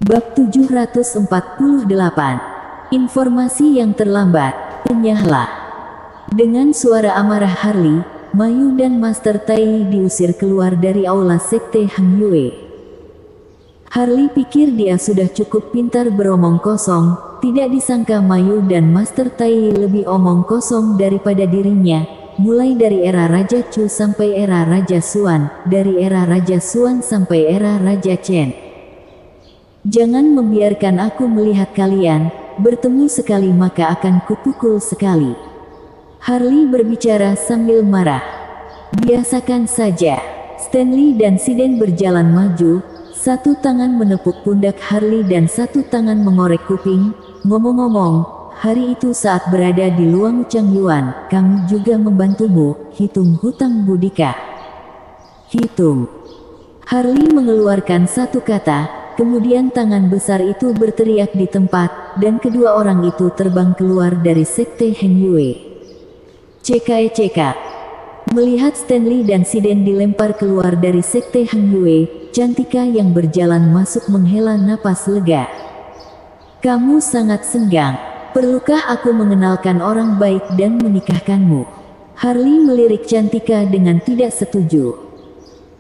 Bab 748. Informasi yang terlambat. Enyahlah. Dengan suara amarah Harley, Mayu dan Master Tai diusir keluar dari aula sekte Hang Yue. Harley pikir dia sudah cukup pintar beromong kosong, tidak disangka Mayu dan Master Tai lebih omong kosong daripada dirinya, mulai dari era Raja Chu sampai era Raja Xuan, dari era Raja Xuan sampai era Raja Chen. Jangan membiarkan aku melihat kalian bertemu sekali maka akan kupukul sekali. Harley berbicara sambil marah. Biasakan saja. Stanley dan Siden berjalan maju, satu tangan menepuk pundak Harley dan satu tangan mengorek kuping. Ngomong-ngomong, hari itu saat berada di Luang Changyuan, kami juga membantumu, hitung hutang budikah? Hitung. Harley mengeluarkan satu kata. Kemudian tangan besar itu berteriak di tempat, dan kedua orang itu terbang keluar dari sekte Heng Yue. Cekak. Melihat Stanley dan Siden dilempar keluar dari sekte Heng Yue, Cantika yang berjalan masuk menghela napas lega. Kamu sangat senggang. Perlukah aku mengenalkan orang baik dan menikahkanmu? Harley melirik Cantika dengan tidak setuju.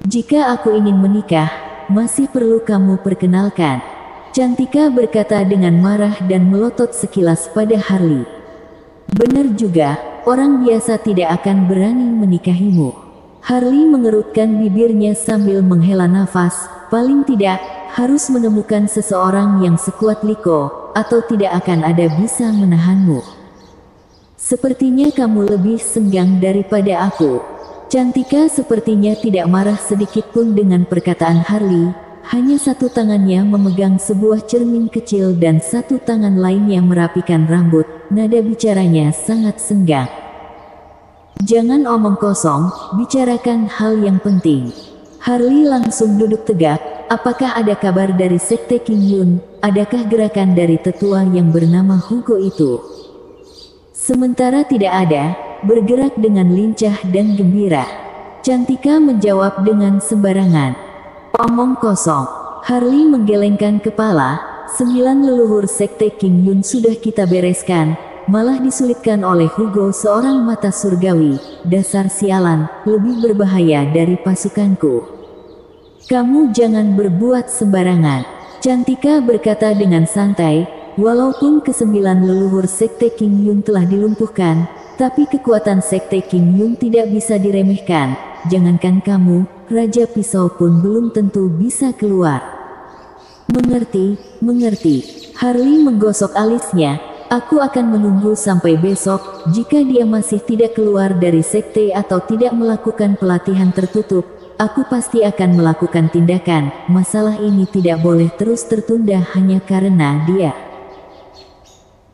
Jika aku ingin menikah, masih perlu kamu perkenalkan. Cantika berkata dengan marah dan melotot sekilas pada Harley. Benar juga, orang biasa tidak akan berani menikahimu. Harley mengerutkan bibirnya sambil menghela nafas. Paling tidak, harus menemukan seseorang yang sekuat Liko, atau tidak akan ada bisa menahanmu. Sepertinya kamu lebih senggang daripada aku. Cantika sepertinya tidak marah sedikit pun dengan perkataan Harley, hanya satu tangannya memegang sebuah cermin kecil dan satu tangan lainnya merapikan rambut, nada bicaranya sangat senggang. Jangan omong kosong, bicarakan hal yang penting. Harley langsung duduk tegak. Apakah ada kabar dari sekte King Yun? Adakah gerakan dari tetua yang bernama Hugo itu? Sementara tidak ada, bergerak dengan lincah dan gembira. Cantika menjawab dengan sembarangan. Omong kosong. Harley menggelengkan kepala. 9 leluhur sekte King Yun sudah kita bereskan, malah disulitkan oleh Hugo seorang mata surgawi. Dasar sialan, lebih berbahaya dari pasukanku. Kamu jangan berbuat sembarangan. Cantika berkata dengan santai. Walaupun ke-9 leluhur sekte King Yun telah dilumpuhkan, tapi kekuatan sekte King Yun tidak bisa diremehkan. Jangankan kamu, Raja Pisau pun belum tentu bisa keluar. Mengerti. Harley menggosok alisnya. Aku akan menunggu sampai besok. Jika dia masih tidak keluar dari sekte atau tidak melakukan pelatihan tertutup, aku pasti akan melakukan tindakan. Masalah ini tidak boleh terus tertunda hanya karena dia.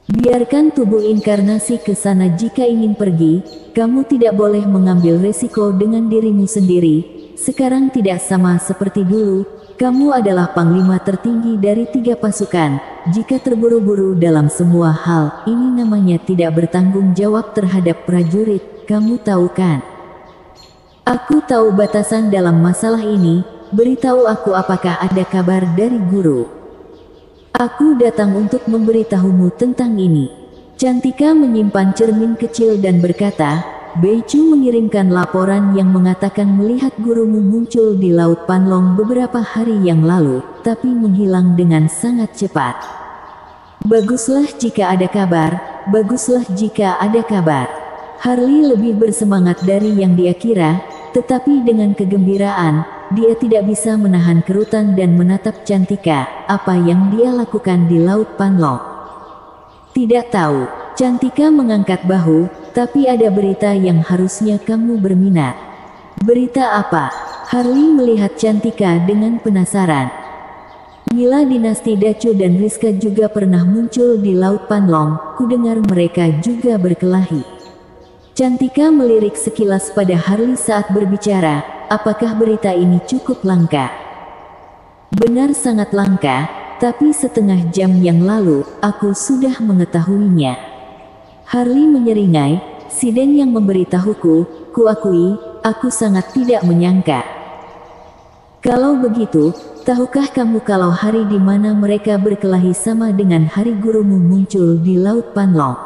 Biarkan tubuh inkarnasi ke sana jika ingin pergi. Kamu tidak boleh mengambil resiko dengan dirimu sendiri. Sekarang tidak sama seperti dulu. Kamu adalah panglima tertinggi dari 3 pasukan. Jika terburu-buru dalam semua hal, ini namanya tidak bertanggung jawab terhadap prajurit. Kamu tahu kan? Aku tahu batasan dalam masalah ini. Beritahu aku apakah ada kabar dari guru. Aku datang untuk memberitahumu tentang ini. Cantika menyimpan cermin kecil dan berkata, Beicu mengirimkan laporan yang mengatakan melihat gurumu muncul di Laut Panlong beberapa hari yang lalu, tapi menghilang dengan sangat cepat. Baguslah jika ada kabar, baguslah jika ada kabar. Harley lebih bersemangat dari yang dia kira, tetapi dengan kegembiraan, dia tidak bisa menahan kerutan dan menatap Cantika. Apa yang dia lakukan di Laut Panlong? Tidak tahu. Cantika mengangkat bahu, tapi ada berita yang harusnya kamu berminat. Berita apa? Harley melihat Cantika dengan penasaran. Mila dinasti Dacu dan Rizka juga pernah muncul di Laut Panlong. Kudengar mereka juga berkelahi. Cantika melirik sekilas pada Harley saat berbicara. Apakah berita ini cukup langka? Benar sangat langka, tapi setengah jam yang lalu, aku sudah mengetahuinya. Harley menyeringai. Siden yang memberitahuku, kuakui, aku sangat tidak menyangka. Kalau begitu, tahukah kamu kalau hari di mana mereka berkelahi sama dengan hari gurumu muncul di Laut Panlong?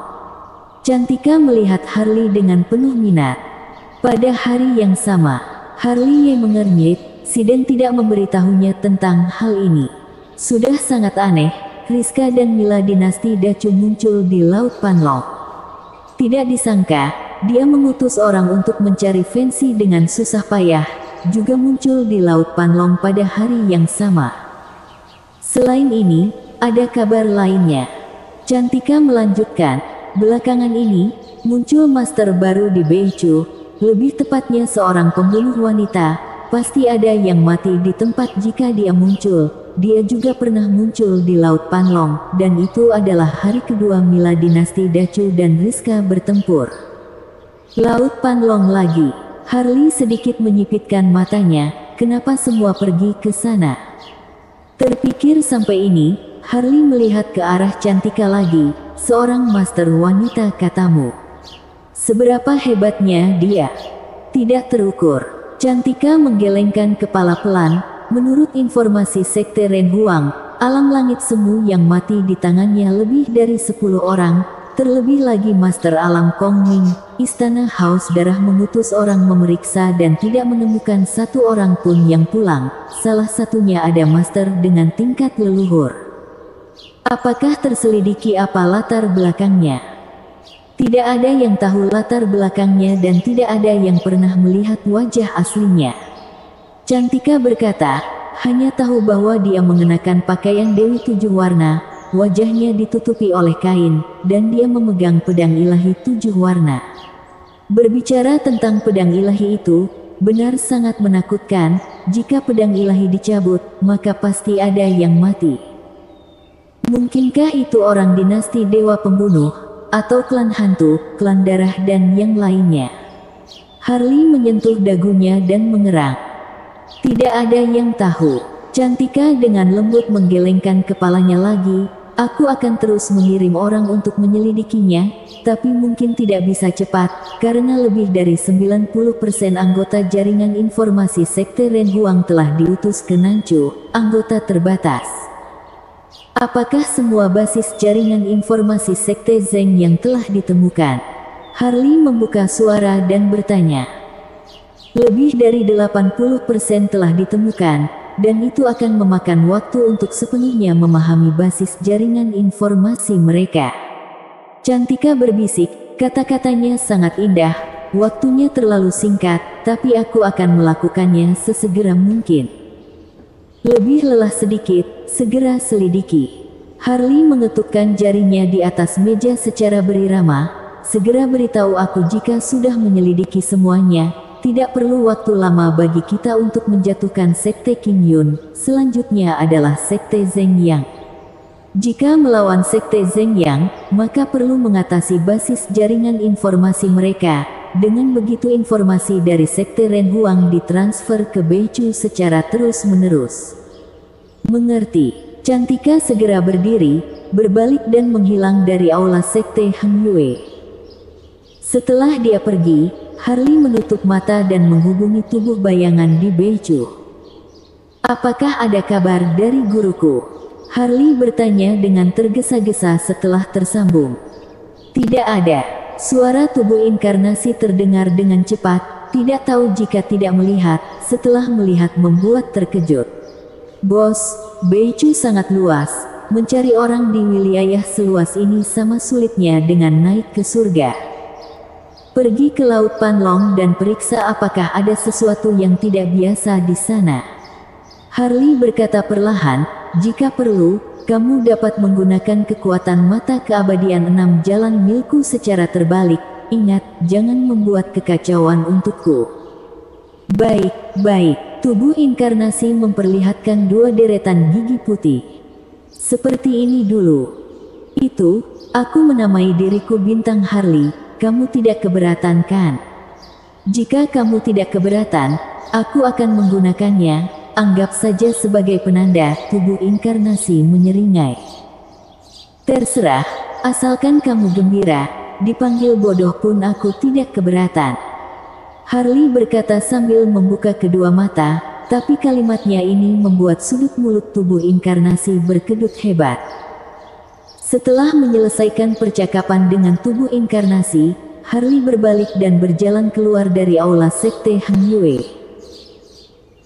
Cantika melihat Harley dengan penuh minat. Pada hari yang sama, Harley mengernyit, si Den tidak memberitahunya tentang hal ini. Sudah sangat aneh, Rizka dan Mila dinasti Dacu muncul di Laut Panlong. Tidak disangka, dia mengutus orang untuk mencari Fancy dengan susah payah, juga muncul di Laut Panlong pada hari yang sama. Selain ini, ada kabar lainnya. Cantika melanjutkan, belakangan ini, muncul master baru di Beichu, lebih tepatnya seorang pembunuh wanita, pasti ada yang mati di tempat jika dia muncul. Dia juga pernah muncul di Laut Panlong, dan itu adalah hari kedua Mila dinasti Dacu dan Rizka bertempur. Laut Panlong lagi. Harley sedikit menyipitkan matanya, kenapa semua pergi ke sana? Terpikir sampai ini, Harley melihat ke arah Cantika lagi, seorang master wanita katamu. Seberapa hebatnya dia? Tidak terukur. Cantika menggelengkan kepala pelan, menurut informasi Sekte Ren Huang, alam langit semu yang mati di tangannya lebih dari 10 orang, terlebih lagi Master Alam Kong Ming. Istana Haus Darah mengutus orang memeriksa dan tidak menemukan satu orang pun yang pulang, salah satunya ada Master dengan tingkat leluhur. Apakah terselidiki apa latar belakangnya? Tidak ada yang tahu latar belakangnya dan tidak ada yang pernah melihat wajah aslinya. Cantika berkata, hanya tahu bahwa dia mengenakan pakaian Dewi 7 warna, wajahnya ditutupi oleh kain, dan dia memegang pedang ilahi 7 warna. Berbicara tentang pedang ilahi itu, benar sangat menakutkan, jika pedang ilahi dicabut, maka pasti ada yang mati. Mungkinkah itu orang dinasti Dewa Pembunuh, atau klan hantu, klan darah dan yang lainnya? Harley menyentuh dagunya dan mengerang. Tidak ada yang tahu. Cantika dengan lembut menggelengkan kepalanya lagi. Aku akan terus mengirim orang untuk menyelidikinya, tapi mungkin tidak bisa cepat, karena lebih dari 90% anggota jaringan informasi Sekte Ren Huang telah diutus ke Nanchu, anggota terbatas. Apakah semua basis jaringan informasi Sekte Zeng yang telah ditemukan? Harley membuka suara dan bertanya. Lebih dari 80% telah ditemukan. Dan itu akan memakan waktu untuk sepenuhnya memahami basis jaringan informasi mereka. Cantika berbisik, kata-katanya sangat indah, waktunya terlalu singkat, tapi aku akan melakukannya sesegera mungkin. Lebih lelah sedikit, segera selidiki. Harley mengetukkan jarinya di atas meja secara berirama, segera beritahu aku jika sudah menyelidiki semuanya. Tidak perlu waktu lama bagi kita untuk menjatuhkan Sekte Qing Yun, selanjutnya adalah Sekte Zeng Yang. Jika melawan Sekte Zeng Yang, maka perlu mengatasi basis jaringan informasi mereka. Dengan begitu informasi dari Sekte Ren Huang ditransfer ke Beichu secara terus-menerus. Mengerti. Cantika segera berdiri, berbalik dan menghilang dari aula Sekte Heng Yue. Setelah dia pergi, Harley menutup mata dan menghubungi tubuh bayangan di Beichu. Apakah ada kabar dari guruku? Harley bertanya dengan tergesa-gesa setelah tersambung. Tidak ada. Suara tubuh inkarnasi terdengar dengan cepat, tidak tahu jika tidak melihat, setelah melihat membuat terkejut. Bos, Beichu sangat luas, mencari orang di wilayah seluas ini sama sulitnya dengan naik ke surga. Pergi ke Laut Panlong dan periksa apakah ada sesuatu yang tidak biasa di sana. Harley berkata perlahan, jika perlu, kamu dapat menggunakan kekuatan mata keabadian 6 jalan milku secara terbalik. Ingat, jangan membuat kekacauan untukku. Baik, baik. Tubuh inkarnasi memperlihatkan 2 deretan gigi putih. Seperti ini dulu. Itu, aku menamai diriku Bintang Harley. Kamu tidak keberatan kan? Jika kamu tidak keberatan, aku akan menggunakannya, anggap saja sebagai penanda. Tubuh inkarnasi menyeringai. Terserah, asalkan kamu gembira, dipanggil bodoh pun aku tidak keberatan. Harley berkata sambil membuka kedua mata, tapi kalimatnya ini membuat sudut mulut tubuh inkarnasi berkedut hebat. Setelah menyelesaikan percakapan dengan tubuh inkarnasi, Harley berbalik dan berjalan keluar dari aula Sekte Heng Yue.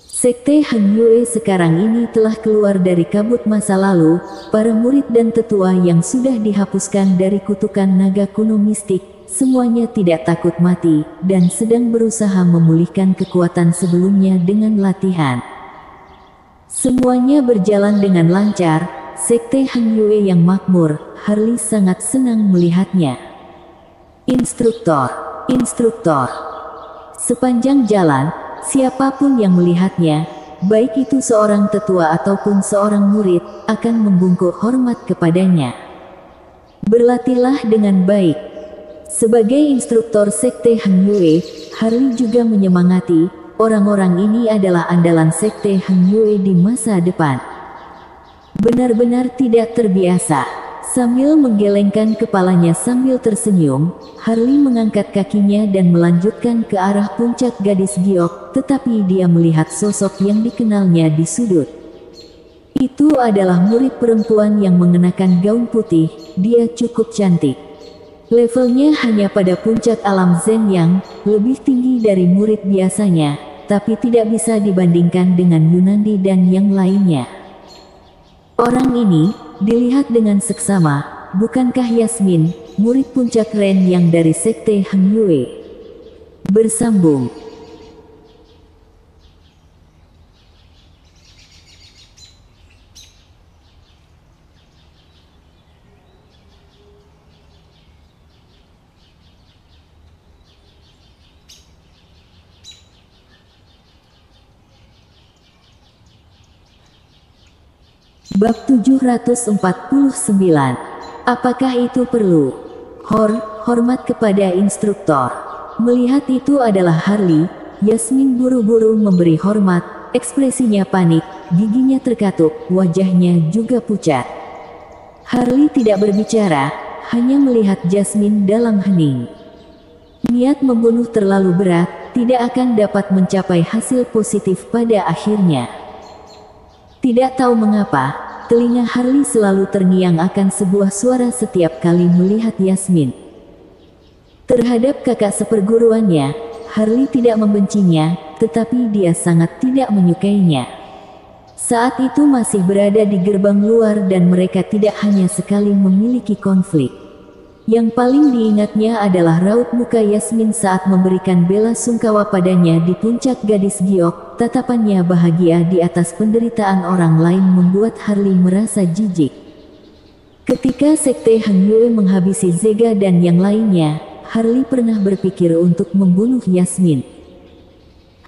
Sekte Heng Yue sekarang ini telah keluar dari kabut masa lalu. Para murid dan tetua yang sudah dihapuskan dari kutukan naga kuno mistik, semuanya tidak takut mati, dan sedang berusaha memulihkan kekuatan sebelumnya dengan latihan. Semuanya berjalan dengan lancar. Sekte Heng Yue yang makmur, Harley sangat senang melihatnya. Instruktur. Sepanjang jalan, siapapun yang melihatnya, baik itu seorang tetua ataupun seorang murid, akan membungkuk hormat kepadanya. Berlatihlah dengan baik. Sebagai instruktur Sekte Heng Yue, Harley juga menyemangati, orang-orang ini adalah andalan Sekte Heng Yue di masa depan. Benar-benar tidak terbiasa. Sambil menggelengkan kepalanya sambil tersenyum, Harley mengangkat kakinya dan melanjutkan ke arah puncak Gadis Giok, tetapi dia melihat sosok yang dikenalnya di sudut. Itu adalah murid perempuan yang mengenakan gaun putih. Dia cukup cantik. Levelnya hanya pada puncak alam Zhen Yang, lebih tinggi dari murid biasanya, tapi tidak bisa dibandingkan dengan Yunandi dan yang lainnya. Orang ini dilihat dengan seksama. Bukankah Yasmin, murid puncak Ren yang dari Sekte Heng Yue? Bersambung. Bab 749. Apakah itu perlu? Hormat kepada instruktur. Melihat itu adalah Harley, Yasmin buru-buru memberi hormat, ekspresinya panik, giginya terkatup, wajahnya juga pucat. Harley tidak berbicara, hanya melihat Jasmine dalam hening. Niat membunuh terlalu berat, tidak akan dapat mencapai hasil positif pada akhirnya. Tidak tahu mengapa, telinga Harley selalu terngiang akan sebuah suara setiap kali melihat Yasmin. Terhadap kakak seperguruannya, Harley tidak membencinya, tetapi dia sangat tidak menyukainya. Saat itu masih berada di gerbang luar dan mereka tidak hanya sekali memiliki konflik. Yang paling diingatnya adalah raut muka Yasmin saat memberikan bela sungkawa padanya di puncak Gadis Giok. Tatapannya bahagia di atas penderitaan orang lain membuat Harley merasa jijik. Ketika Sekte Heng Yue menghabisi Zega dan yang lainnya, Harley pernah berpikir untuk membunuh Yasmin.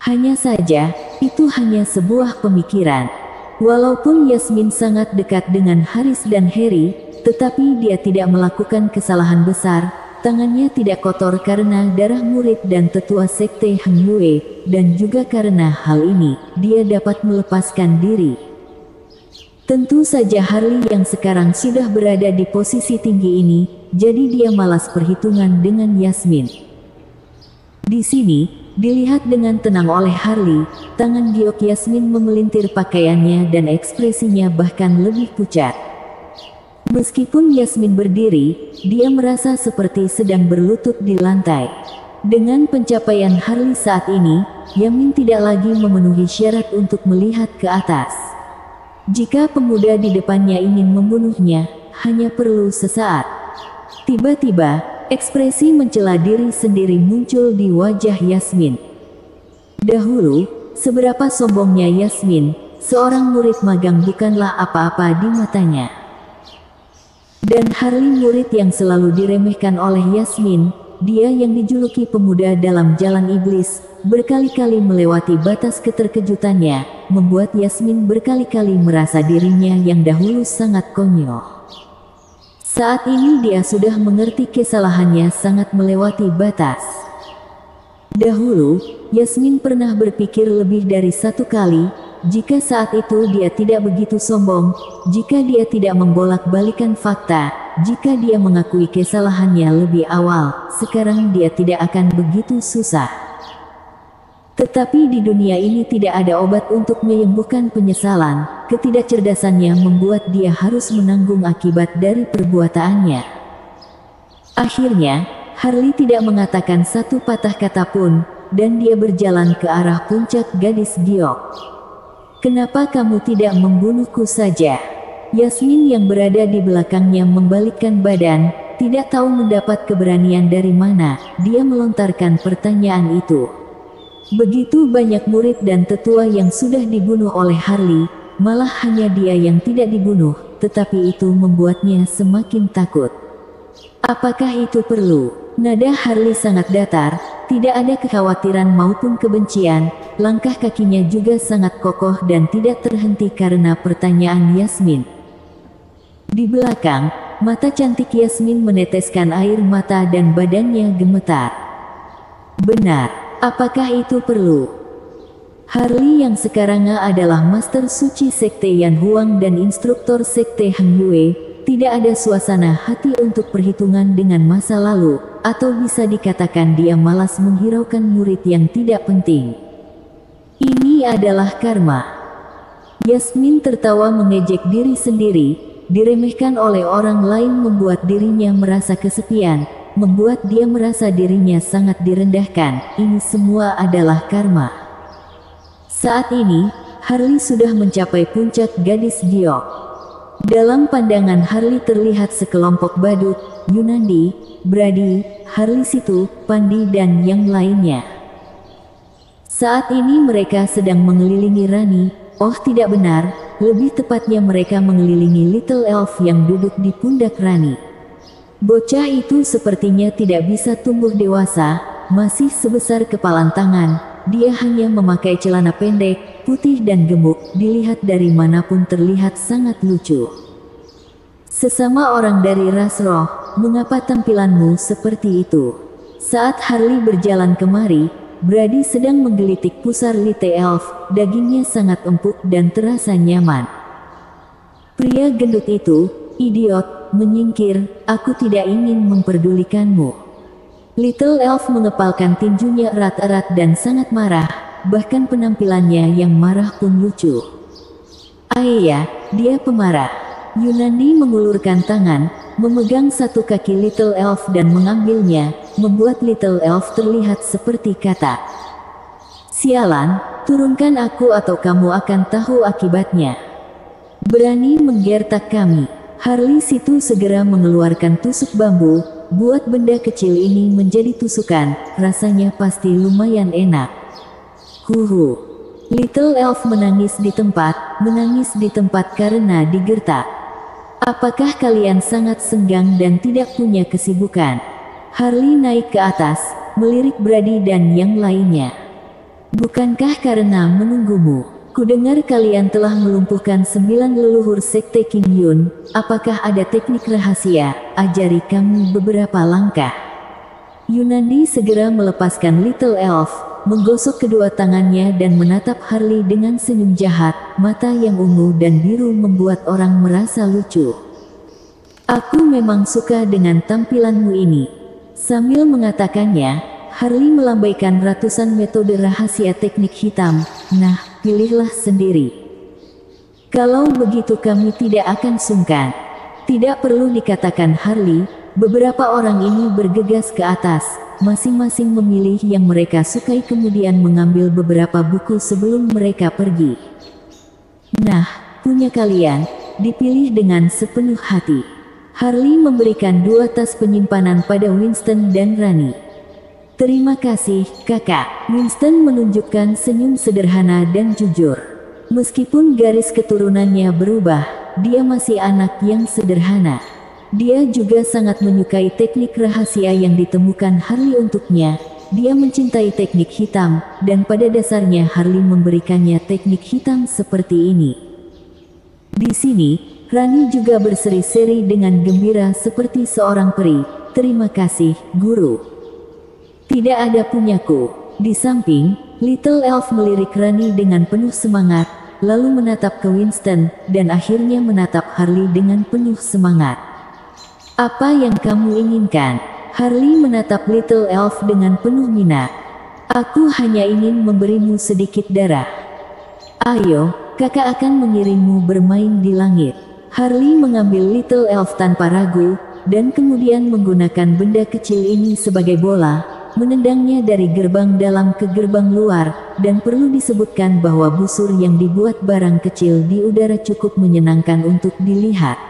Hanya saja, itu hanya sebuah pemikiran. Walaupun Yasmin sangat dekat dengan Haris dan Harry, tetapi dia tidak melakukan kesalahan besar, tangannya tidak kotor karena darah murid dan tetua Sekte Heng Yue, dan juga karena hal ini, dia dapat melepaskan diri. Tentu saja Harley yang sekarang sudah berada di posisi tinggi ini, jadi dia malas perhitungan dengan Yasmin. Di sini, dilihat dengan tenang oleh Harley, tangan giok Yasmin memelintir pakaiannya dan ekspresinya bahkan lebih pucat. Meskipun Yasmin berdiri, dia merasa seperti sedang berlutut di lantai. Dengan pencapaian Harley saat ini, Yamin tidak lagi memenuhi syarat untuk melihat ke atas. Jika pemuda di depannya ingin membunuhnya, hanya perlu sesaat. Tiba-tiba, ekspresi mencela diri sendiri muncul di wajah Yasmin. Dahulu, seberapa sombongnya Yasmin, seorang murid magang bukanlah apa-apa di matanya. Dan Harley murid yang selalu diremehkan oleh Yasmin, dia yang dijuluki pemuda dalam jalan iblis, berkali-kali melewati batas keterkejutannya, membuat Yasmin berkali-kali merasa dirinya yang dahulu sangat konyol. Saat ini dia sudah mengerti kesalahannya sangat melewati batas. Dahulu, Yasmin pernah berpikir lebih dari satu kali, jika saat itu dia tidak begitu sombong, jika dia tidak membolak-balikan fakta, jika dia mengakui kesalahannya lebih awal, sekarang dia tidak akan begitu susah. Tetapi di dunia ini tidak ada obat untuk menyembuhkan penyesalan. Ketidakcerdasannya membuat dia harus menanggung akibat dari perbuatannya. Akhirnya, Harley tidak mengatakan satu patah kata pun, dan dia berjalan ke arah puncak gadis giok. "Kenapa kamu tidak membunuhku saja?" Yasmin yang berada di belakangnya membalikkan badan, tidak tahu mendapat keberanian dari mana dia melontarkan pertanyaan itu. Begitu banyak murid dan tetua yang sudah dibunuh oleh Harley, malah hanya dia yang tidak dibunuh, tetapi itu membuatnya semakin takut. Apakah itu perlu? Nada Harley sangat datar, tidak ada kekhawatiran maupun kebencian, langkah kakinya juga sangat kokoh dan tidak terhenti karena pertanyaan Yasmin. Di belakang, mata cantik Yasmin meneteskan air mata dan badannya gemetar. Benar. Apakah itu perlu? Harley yang sekarang adalah Master Suci Sekte Yan Huang dan Instruktur Sekte Heng Yue, tidak ada suasana hati untuk perhitungan dengan masa lalu, atau bisa dikatakan dia malas menghiraukan murid yang tidak penting. Ini adalah karma. Yasmin tertawa mengejek diri sendiri, diremehkan oleh orang lain membuat dirinya merasa kesepian. Membuat dia merasa dirinya sangat direndahkan. Ini semua adalah karma. Saat ini, Harley sudah mencapai puncak gadis giok. Dalam pandangan Harley terlihat sekelompok badut, Yunandi, Brady, Harley Situ, Pandi dan yang lainnya. Saat ini mereka sedang mengelilingi Rani. Oh tidak benar, lebih tepatnya mereka mengelilingi Little Elf yang duduk di pundak Rani. Bocah itu sepertinya tidak bisa tumbuh dewasa, masih sebesar kepalan tangan. Dia hanya memakai celana pendek, putih dan gemuk, dilihat dari manapun terlihat sangat lucu. Sesama orang dari ras roh, mengapa tampilanmu seperti itu? Saat Harley berjalan kemari, Brady sedang menggelitik pusar Little Elf, dagingnya sangat empuk dan terasa nyaman. Pria gendut itu, "Idiot, menyingkir, aku tidak ingin memperdulikanmu." Little Elf mengepalkan tinjunya erat-erat dan sangat marah, bahkan penampilannya yang marah pun lucu. "Ayah, dia pemarah." Yunani mengulurkan tangan, memegang satu kaki Little Elf dan mengambilnya, membuat Little Elf terlihat seperti katak. "Sialan, turunkan aku atau kamu akan tahu akibatnya. Berani menggertak kami." Harley Situ segera mengeluarkan tusuk bambu, buat benda kecil ini menjadi tusukan, rasanya pasti lumayan enak. Huhu. Little Elf menangis di tempat karena digertak. "Apakah kalian sangat senggang dan tidak punya kesibukan?" Harley naik ke atas, melirik Brady dan yang lainnya. "Bukankah karena menunggumu? Kudengar kalian telah melumpuhkan 9 leluhur Sekte King Yun. Apakah ada teknik rahasia? Ajari kami beberapa langkah." Yunandi segera melepaskan Little Elf, menggosok kedua tangannya dan menatap Harley dengan senyum jahat, mata yang ungu dan biru membuat orang merasa lucu. "Aku memang suka dengan tampilanmu ini." Sambil mengatakannya, Harley melambaikan ratusan metode rahasia teknik hitam. "Nah, pilihlah sendiri. Kalau begitu kami tidak akan sungkan." Tidak perlu dikatakan Harley, beberapa orang ini bergegas ke atas, masing-masing memilih yang mereka sukai kemudian mengambil beberapa buku sebelum mereka pergi. "Nah, punya kalian, dipilih dengan sepenuh hati." Harley memberikan 2 tas penyimpanan pada Winston dan Rani. "Terima kasih, kakak." Winston menunjukkan senyum sederhana dan jujur. Meskipun garis keturunannya berubah, dia masih anak yang sederhana. Dia juga sangat menyukai teknik rahasia yang ditemukan Harley untuknya. Dia mencintai teknik hitam, dan pada dasarnya Harley memberikannya teknik hitam seperti ini. Di sini, Rani juga berseri-seri dengan gembira seperti seorang peri. "Terima kasih, guru." "Tidak ada punyaku." Di samping, Little Elf melirik Rani dengan penuh semangat, lalu menatap ke Winston, dan akhirnya menatap Harley dengan penuh semangat. "Apa yang kamu inginkan?" Harley menatap Little Elf dengan penuh minat. Aku hanya ingin memberimu sedikit darah. Ayo, kakak akan mengirimmu bermain di langit. Harley mengambil Little Elf tanpa ragu, dan kemudian menggunakan benda kecil ini sebagai bola, menendangnya dari gerbang dalam ke gerbang luar, dan perlu disebutkan bahwa busur yang dibuat barang kecil di udara cukup menyenangkan untuk dilihat.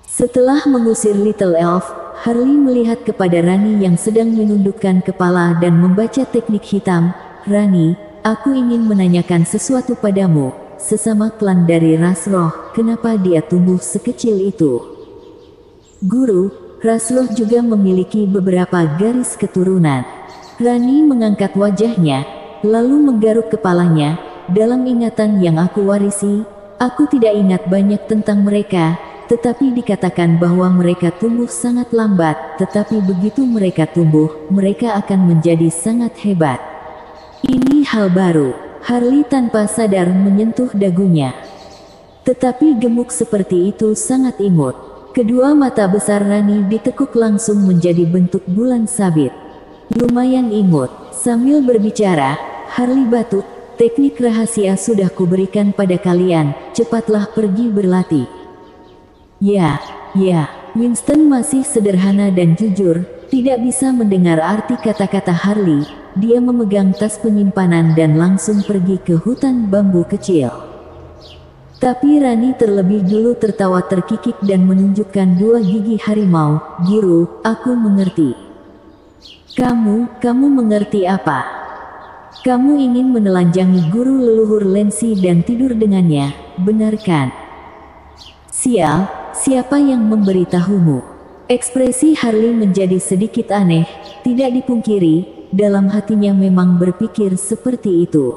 Setelah mengusir Little Elf, Harley melihat kepada Rani yang sedang menundukkan kepala dan membaca teknik hitam. Rani, aku ingin menanyakan sesuatu padamu, sesama klan dari ras roh, kenapa dia tumbuh sekecil itu? Guru, ras roh juga memiliki beberapa garis keturunan. Rani mengangkat wajahnya, lalu menggaruk kepalanya. Dalam ingatan yang aku warisi, aku tidak ingat banyak tentang mereka, tetapi dikatakan bahwa mereka tumbuh sangat lambat, tetapi begitu mereka tumbuh, mereka akan menjadi sangat hebat. Ini hal baru. Harley tanpa sadar menyentuh dagunya. Tetapi gemuk seperti itu sangat imut. Kedua mata besar Rani ditekuk langsung menjadi bentuk bulan sabit. Lumayan imut. Sambil berbicara, Harley batuk, teknik rahasia sudah kuberikan pada kalian, cepatlah pergi berlatih. Ya, Winston masih sederhana dan jujur, tidak bisa mendengar arti kata-kata Harley. Dia memegang tas penyimpanan dan langsung pergi ke hutan bambu kecil. Tapi Rani terlebih dulu tertawa terkikik dan menunjukkan 2 gigi harimau. Guru, aku mengerti. Kamu mengerti apa? Kamu ingin menelanjangi guru leluhur Lancy dan tidur dengannya, benar kan? Sial, siapa yang memberitahumu? Ekspresi Harley menjadi sedikit aneh, tidak dipungkiri, dalam hatinya memang berpikir seperti itu.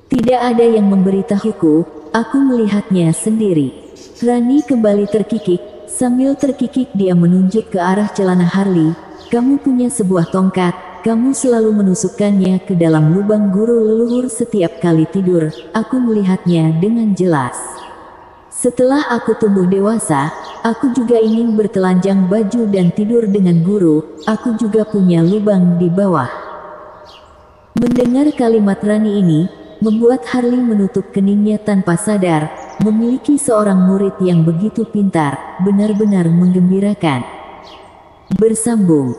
Tidak ada yang memberitahuku. Aku melihatnya sendiri. Rani kembali terkikik, sambil terkikik dia menunjuk ke arah celana Harley. Kamu punya sebuah tongkat, kamu selalu menusukkannya ke dalam lubang guru leluhur setiap kali tidur. Aku melihatnya dengan jelas. Setelah aku tumbuh dewasa, aku juga ingin bertelanjang baju dan tidur dengan guru. Aku juga punya lubang di bawah. Mendengar kalimat Rani ini, membuat Harley menutup keningnya tanpa sadar. Memiliki seorang murid yang begitu pintar, benar-benar menggembirakan. Bersambung.